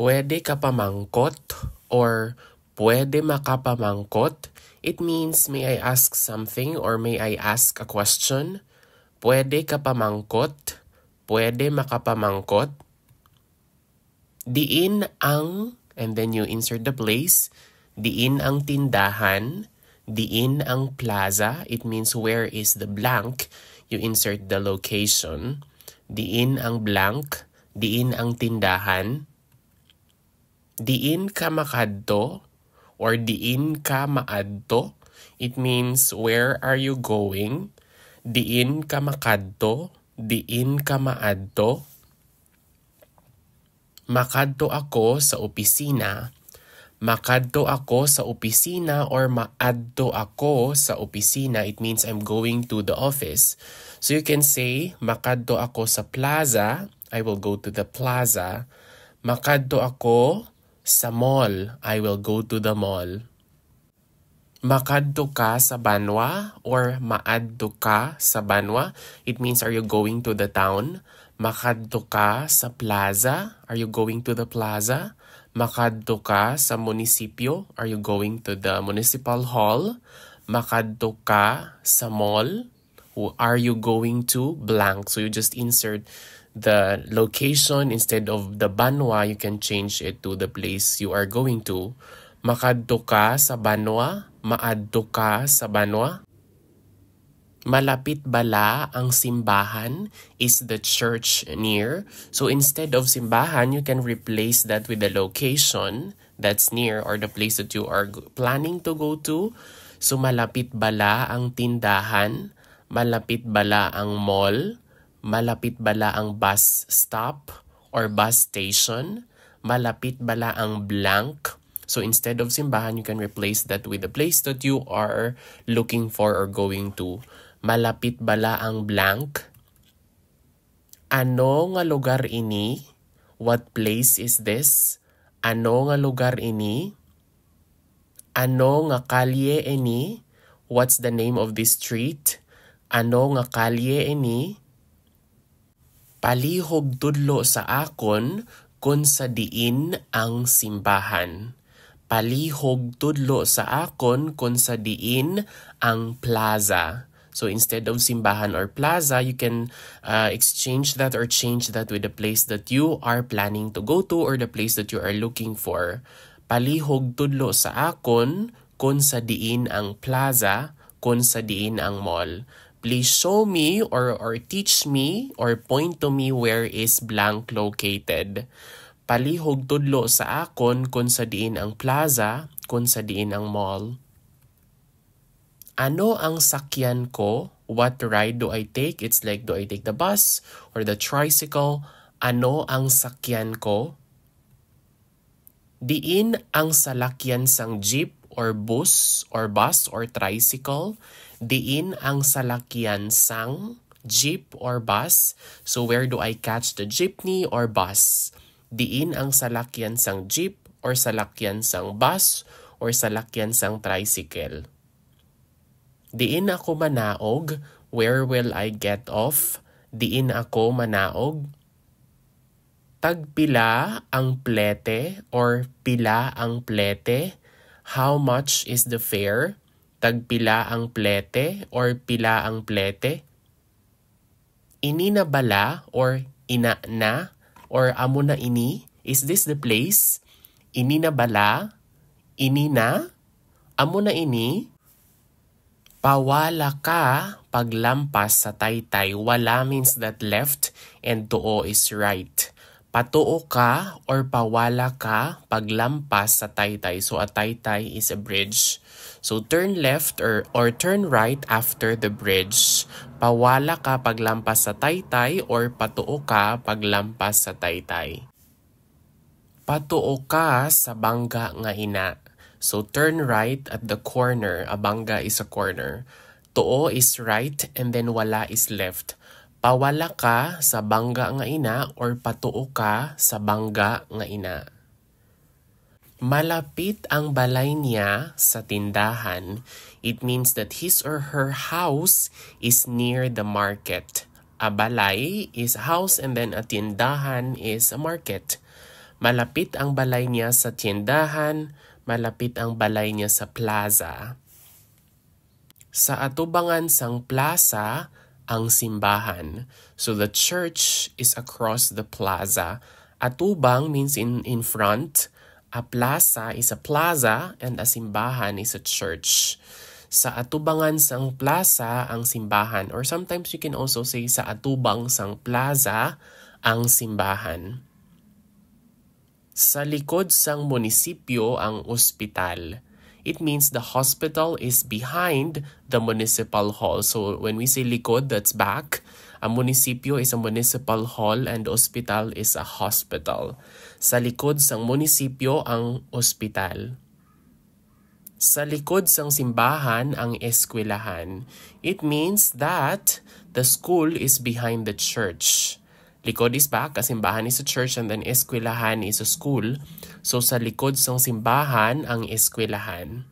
Pwede ka pamangkot or pwede makapamangkot. It means may I ask something or may I ask a question. Pwede ka pamangkot. Pwede makapamangkot. Diin ang, and then you insert the place. Diin ang tindahan. Diin ang plaza. It means where is the blank. You insert the location. Diin ang blank. Diin ang tindahan. Diin ka makadto or diin ka maadto. It means where are you going? Diin ka makadto. Diin ka maadto. Makadto ako sa opisina. Makadto ako sa opisina or maadto ako sa opisina. It means I'm going to the office. So you can say, makadto ako sa plaza. I will go to the plaza. Makadto ako sa mall. I will go to the mall. Makadto ka sa banwa or maadto ka sa banwa. It means are you going to the town? Makadto ka sa plaza? Are you going to the plaza? Makadto ka sa munisipyo? Are you going to the municipal hall? Makadto ka sa mall? Are you going to blank? So you just insert the location instead of the banwa. You can change it to the place you are going to. Makadto ka sa banwa? Maadto ka sa banwa? Malapit bala ang simbahan? Is the church near? So instead of simbahan, you can replace that with the location that's near or the place that you are planning to go to. So malapit bala ang tindahan? Malapit bala ang mall? Malapit bala ang bus stop or bus station? Malapit bala ang blank? So instead of simbahan, you can replace that with the place that you are looking for or going to. Malapit bala ang blank? Ano nga lugar ini? What place is this? Ano nga lugar ini? Ano nga kalye ini? What's the name of this street? Ano nga kalye ini? Palihog tudlo sa akon kung sa diin ang simbahan. Palihog tudlo sa akon kung sa diin ang plaza. So instead of simbahan or plaza, you can exchange that or change that with the place that you are planning to go to or the place that you are looking for. Palihog tudlo sa akon kung sa diin ang plaza, kung sa diin ang mall. Please show me or teach me or point to me where is blank located. Palihog tudlo sa akon kung sa diin ang plaza, kung sa diin ang mall. Ano ang sakyan ko? What ride do I take? It's like, do I take the bus or the tricycle? Ano ang sakyan ko? Diin ang salakyan sang jeep or bus or tricycle? Diin ang salakyan sang jeep or bus? So where do I catch the jeepney or bus? Diin ang salakyan sang jeep or salakyan sang bus or salakyan sang tricycle? Diin ako manaog? Where will I get off? Diin ako manaog? Tagpila ang plete or pila ang plete? How much is the fare? Tagpila ang plete or pila ang plete? Ini na bala or ina na or amo na ini? Is this the place? Ini na bala? Ini na? Amo na ini? Pawala ka paglampas sa taytay. Wala means that left and tuo is right. Patuo ka or pawala ka paglampas sa taytay. So a taytay is a bridge. So turn left or turn right after the bridge. Pawala ka paglampas sa taytay or patuo ka paglampas sa taytay. Patuo ka sa bangga nga ina. So turn right at the corner. Abangga is a corner. Tuo is right and then wala is left. Pawala ka sa bangga nga ina or patuo ka sa bangga nga ina. Malapit ang balay niya sa tindahan. It means that his or her house is near the market. A balay is a house and then a tindahan is a market. Malapit ang balay niya sa tiendahan, malapit ang balay niya sa plaza. Sa atubangan sang plaza ang simbahan. So the church is across the plaza. Atubang means in front. A plaza is a plaza and a simbahan is a church. Sa atubangan sang plaza ang simbahan, or sometimes you can also say sa atubang sang plaza ang simbahan. Sa likod sang munisipyo ang ospital. It means the hospital is behind the municipal hall. So when we say likod, that's back. A munisipyo is a municipal hall and ospital is a hospital. Sa likod sang munisipyo ang ospital. Sa likod sang simbahan ang eskwelahan. It means that the school is behind the church. Likod is back, simbahan is a church, and then eskwelahan is a school. So sa likod sang simbahan ang eskwelahan.